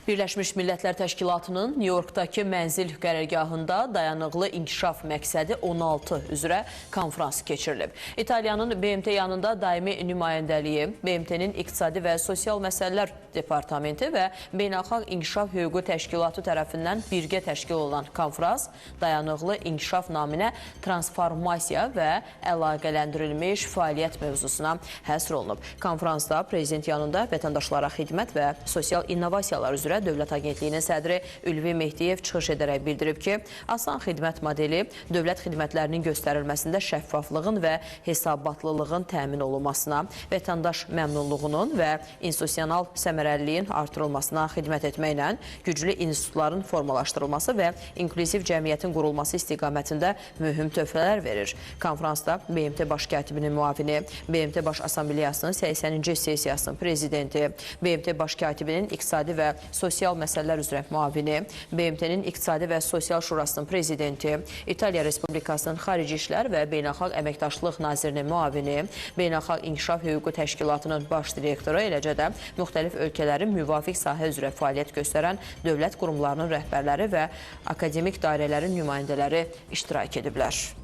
Birləşmiş Millətlər Təşkilatının New Yorkdakı mənzil qərargahında dayanıqlı inkişaf məqsədi 16 üzrə konfrans keçirilib. İtaliyanın BMT yanında daimi nümayəndəliyi, BMT-nin İqtisadi və Sosial Məsələlər Departamenti və Beynəlxalq İnkişaf Hüququ Təşkilatı tərəfindən birgə təşkil olunan konfrans dayanıqlı inkişaf naminə transformasiya və əlaqələndirilmiş fəaliyyət mövzusuna həsr olunub. Konfransda prezident yanında vətəndaşlara xidmət və sosial innovasiyalar üzrə Dövlət Agentliyinin sədri Ülvi Mehdiyev çıxış edərək bildirib ki, asan xidmət modeli dövlət xidmətlərinin göstərilməsində şəffaflığın və hesabatlılığın təmin olunmasına, vətəndaş məmnunluğunun və institusional səmərəliliyin artırılmasına xidmət etməklə güclü institutların formalaşdırılması və inklüziv cəmiyyətin qurulması istiqamətində mühüm töhfələr verir. Konfransda BMT Baş Katibinin müavini, BMT Baş Assambleyasının 80-ci sessiyasının prezidenti, BMT Baş Katibinin İqtisadi və Sosial Məsələlər üzrə müavini, BMT-nin İqtisadi və Sosial Şurasının prezidenti, İtaliya Respublikasının Xarici İşlər və Beynəlxalq Əməkdaşlıq Nazirinin müavini, Beynəlxalq İnkişaf Hüququ Təşkilatının baş direktoru, eləcə də müxtəlif ölkələrin müvafiq sahə üzrə fəaliyyət göstərən dövlət qurumlarının rəhbərləri və akademik dairələrin nümayəndələri iştirak ediblər.